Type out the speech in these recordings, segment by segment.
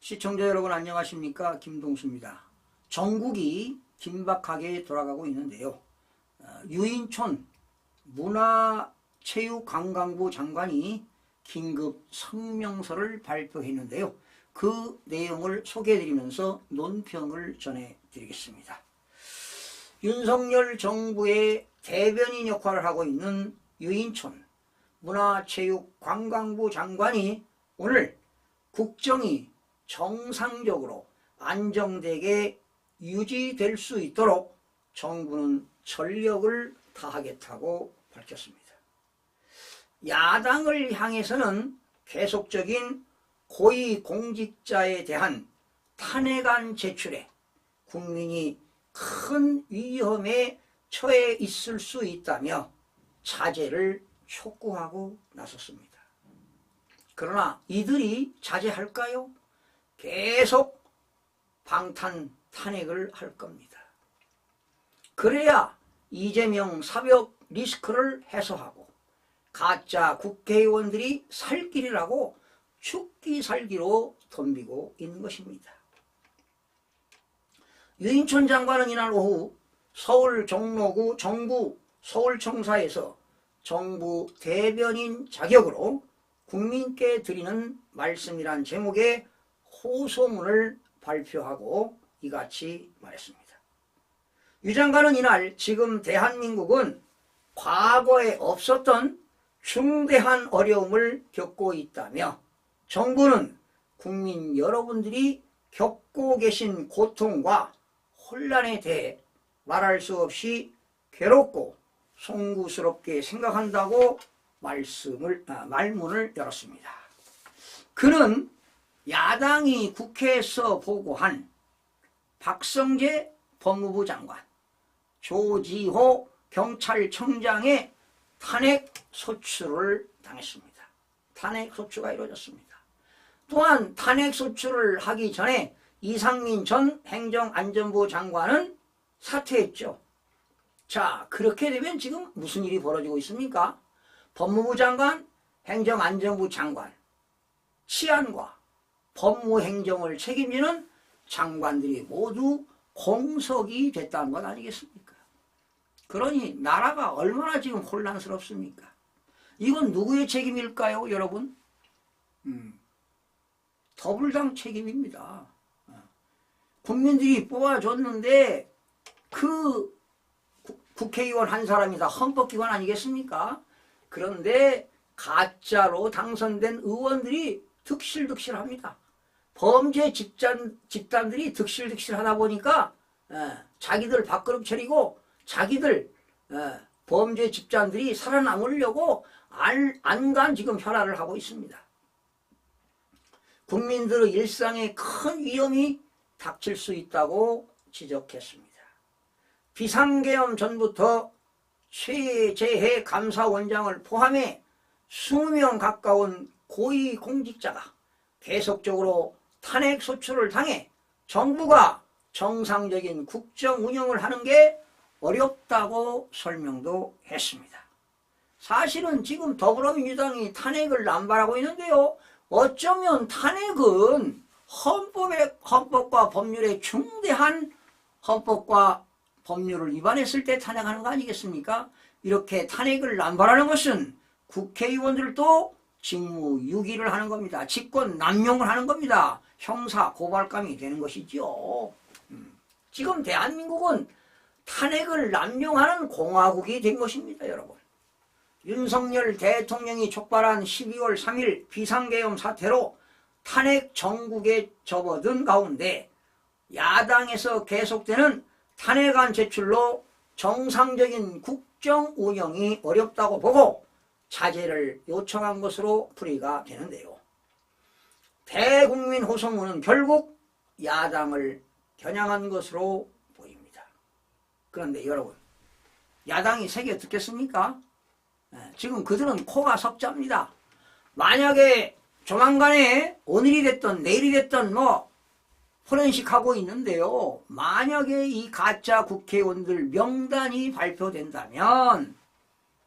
시청자 여러분 안녕하십니까? 김동수입니다. 전국이 긴박하게 돌아가고 있는데요. 유인촌 문화체육관광부 장관이 긴급 성명서를 발표했는데요. 그 내용을 소개해드리면서 논평을 전해드리겠습니다. 윤석열 정부의 대변인 역할을 하고 있는 유인촌 문화체육관광부 장관이 오늘 국정이 정상적으로 안정되게 유지될 수 있도록 정부는 전력을 다하겠다고 밝혔습니다. 야당을 향해서는 계속적인 고위공직자에 대한 탄핵안 제출에 국민이 큰 위험에 처해 있을 수 있다며 자제를 촉구하고 나섰습니다. 그러나 이들이 자제할까요? 계속 방탄 탄핵을 할 겁니다. 그래야 이재명 사법 리스크를 해소하고 가짜 국회의원들이 살 길이라고 죽기 살기로 덤비고 있는 것입니다. 유인촌 장관은 이날 오후 서울 종로구 정부 서울청사에서 정부 대변인 자격으로 국민께 드리는 말씀이란 제목의 호소문을 발표하고 이같이 말했습니다. 유 장관은 이날 지금 대한민국은 과거에 없었던 중대한 어려움을 겪고 있다며 정부는 국민 여러분들이 겪고 계신 고통과 혼란에 대해 말할 수 없이 괴롭고 송구스럽게 생각한다고 말문을 열었습니다. 그는 야당이 국회에서 보고한 박성재 법무부 장관, 조지호 경찰청장의 탄핵 소추를 당했습니다. 탄핵 소추가 이루어졌습니다. 또한 탄핵 소추를 하기 전에 이상민 전 행정안전부 장관은 사퇴했죠. 자, 그렇게 되면 지금 무슨 일이 벌어지고 있습니까? 법무부 장관, 행정안전부 장관, 치안과 법무행정을 책임지는 장관들이 모두 공석이 됐다는 것 아니겠습니까? 그러니 나라가 얼마나 지금 혼란스럽습니까? 이건 누구의 책임일까요, 여러분? 더불당 책임입니다. 국민들이 뽑아줬는데 그 국회의원 한 사람이 다 헌법기관 아니겠습니까? 그런데 가짜로 당선된 의원들이 득실득실합니다. 범죄 집단들이 득실득실하다 보니까 자기들 밥그릇 차리고 자기들 범죄 집단들이 살아남으려고 안간 지금 혈안을 하고 있습니다. 국민들의 일상에 큰 위험이 닥칠 수 있다고 지적했습니다. 비상계엄 전부터 최재해 감사원장을 포함해 20명 가까운 고위공직자가 계속적으로 탄핵 소추를 당해 정부가 정상적인 국정 운영을 하는 게 어렵다고 설명도 했습니다. 사실은 지금 더불어민주당이 탄핵을 남발하고 있는데요. 어쩌면 탄핵은 헌법과 법률에 중대한 헌법과 법률을 위반했을 때 탄핵하는 거 아니겠습니까? 이렇게 탄핵을 남발하는 것은 국회의원들도 직무유기를 하는 겁니다. 직권 남용을 하는 겁니다. 형사 고발감이 되는 것이죠. 지금 대한민국은 탄핵을 남용하는 공화국이 된 것입니다, 여러분. 윤석열 대통령이 촉발한 12월 3일 비상계엄 사태로 탄핵 정국에 접어든 가운데 야당에서 계속되는 탄핵안 제출로 정상적인 국정 운영이 어렵다고 보고 자제를 요청한 것으로 풀이가 되는데요. 대국민 호소문은 결국 야당을 겨냥한 것으로 보입니다. 그런데 여러분, 야당이 색이 어떻겠습니까? 지금 그들은 코가 석자입니다. 만약에 조만간에 오늘이 됐든 내일이 됐든 포렌식하고 있는데요. 만약에 이 가짜 국회의원들 명단이 발표된다면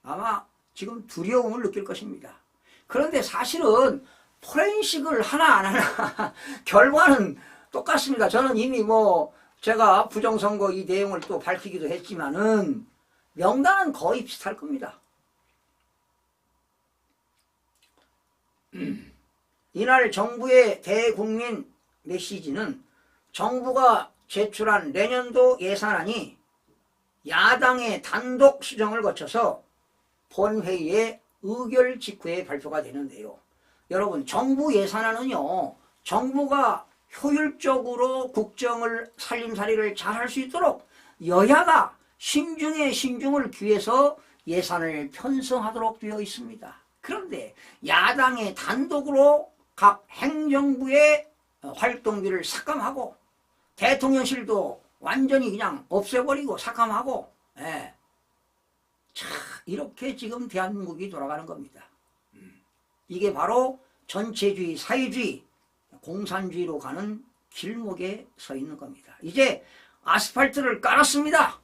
아마 지금 두려움을 느낄 것입니다. 그런데 사실은 포렌식을 하나 안 하나 결과는 똑같습니다. 저는 이미 뭐 제가 부정선거 이 내용을 또 밝히기도 했지만은 명단은 거의 비슷할 겁니다. 이날 정부의 대국민 메시지는 정부가 제출한 내년도 예산안이 야당의 단독 수정을 거쳐서 본회의에 의결 직후에 발표가 되는데요. 여러분, 정부 예산안은요, 정부가 효율적으로 국정을 살림살이를 잘할 수 있도록 여야가 신중에 신중을 기해서 예산을 편성하도록 되어 있습니다. 그런데 야당의 단독으로 각 행정부의 활동비를 삭감하고 대통령실도 완전히 그냥 없애버리고 삭감하고, 예. 자, 이렇게 지금 대한민국이 돌아가는 겁니다. 이게 바로 전체주의, 사회주의, 공산주의로 가는 길목에 서 있는 겁니다. 이제 아스팔트를 깔았습니다.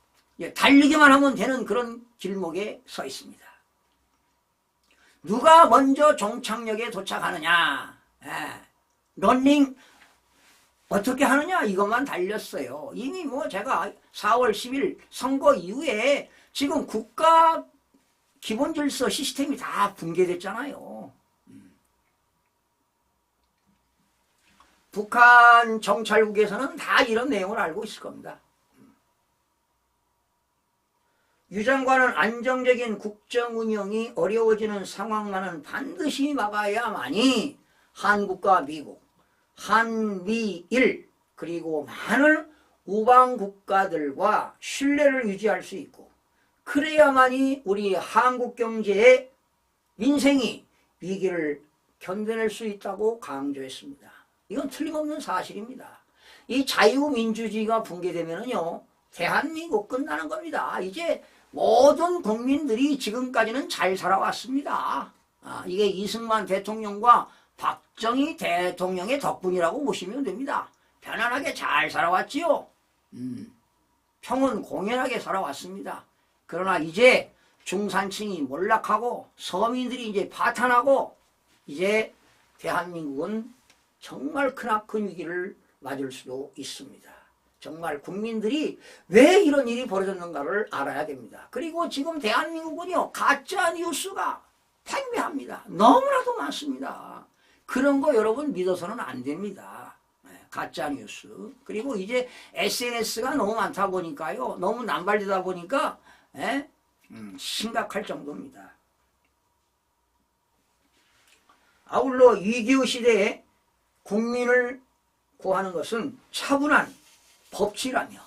달리기만 하면 되는 그런 길목에 서 있습니다. 누가 먼저 종착역에 도착하느냐, 러닝 어떻게 하느냐, 이것만 달렸어요. 이미 뭐 제가 4월 10일 선거 이후에 지금 국가 기본질서 시스템이 다 붕괴됐잖아요. 북한 정찰국에서는 다 이런 내용을 알고 있을 겁니다. 유 장관은 안정적인 국정 운영이 어려워지는 상황만은 반드시 막아야만이 한국과 미국, 한미일, 그리고 많은 우방 국가들과 신뢰를 유지할 수 있고, 그래야만이 우리 한국 경제의 민생이 위기를 견뎌낼 수 있다고 강조했습니다. 이건 틀림없는 사실입니다. 이 자유민주주의가 붕괴되면요, 대한민국 끝나는 겁니다. 이제 모든 국민들이 지금까지는 잘 살아왔습니다. 이게 이승만 대통령과 박정희 대통령의 덕분이라고 보시면 됩니다. 편안하게 잘 살아왔지요. 평온 공연하게 살아왔습니다. 그러나 이제 중산층이 몰락하고 서민들이 이제 파탄하고 이제 대한민국은 정말 크나큰 위기를 맞을 수도 있습니다. 정말 국민들이 왜 이런 일이 벌어졌는가를 알아야 됩니다. 그리고 지금 대한민국은요, 가짜 뉴스가 팽배합니다. 너무나도 많습니다. 그런 거 여러분 믿어서는 안 됩니다. 가짜 뉴스. 그리고 이제 SNS가 너무 많다 보니까요, 너무 남발되다 보니까 심각할 정도입니다. 아울러 위기의 시대에 국민을 구하는 것은 차분한 법치라며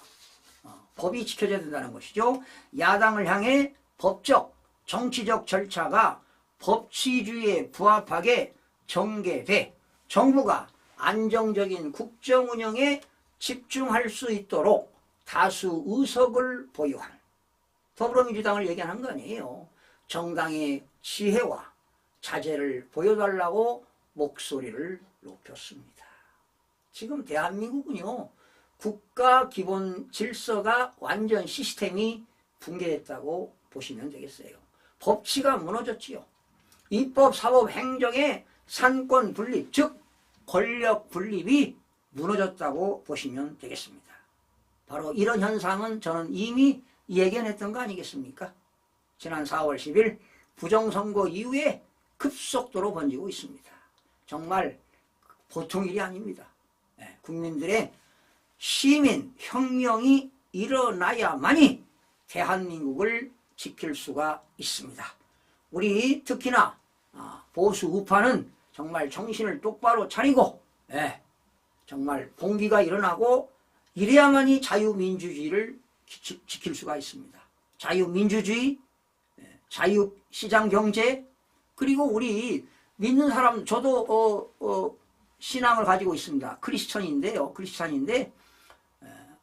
법이 지켜져야 된다는 것이죠. 야당을 향해 법적, 정치적 절차가 법치주의에 부합하게 전개돼 정부가 안정적인 국정 운영에 집중할 수 있도록 다수 의석을 보유한, 더불어민주당을 얘기하는 거 아니에요. 정당의 지혜와 자제를 보여달라고 목소리를 높였습니다. 지금 대한민국은요, 국가 기본 질서가 완전 시스템이 붕괴됐다고 보시면 되겠어요. 법치가 무너졌지요. 입법, 사법, 행정의 산권 분립, 즉 권력 분립이 무너졌다고 보시면 되겠습니다. 바로 이런 현상은 저는 이미 예견했던 거 아니겠습니까? 지난 4월 10일 부정선거 이후에 급속도로 번지고 있습니다. 정말 보통 일이 아닙니다. 국민들의 시민 혁명이 일어나야만이 대한민국을 지킬 수가 있습니다. 우리 특히나 보수 우파는 정말 정신을 똑바로 차리고 정말 봉기가 일어나고 이래야만이 자유민주주의를 지킬 수가 있습니다. 자유민주주의, 자유시장경제, 그리고 우리 믿는 사람, 저도 신앙을 가지고 있습니다. 크리스찬인데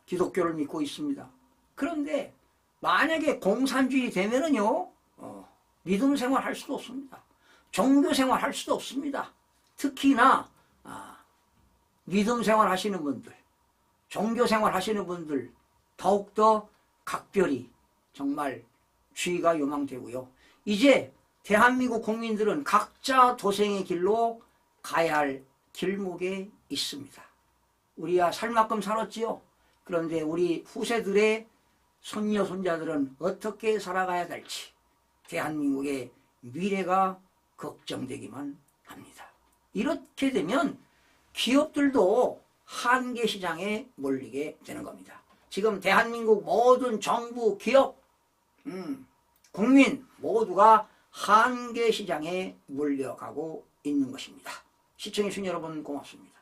기독교를 믿고 있습니다. 그런데 만약에 공산주의 되면은요, 믿음 생활 할 수도 없습니다. 종교 생활 할 수도 없습니다. 특히나 믿음 생활 하시는 분들, 종교 생활 하시는 분들 더욱더 각별히 정말 주의가 요망되고요. 이제 대한민국 국민들은 각자 도생의 길로 가야 할 길목에 있습니다. 우리야 살 만큼 살았지요. 그런데 우리 후세들의 손녀 손자들은 어떻게 살아가야 될지 대한민국의 미래가 걱정되기만 합니다. 이렇게 되면 기업들도 한계 시장에 몰리게 되는 겁니다. 지금 대한민국 모든 정부, 기업, 국민 모두가 한계 시장에 몰려가고 있는 것입니다. 시청해주신 여러분 고맙습니다.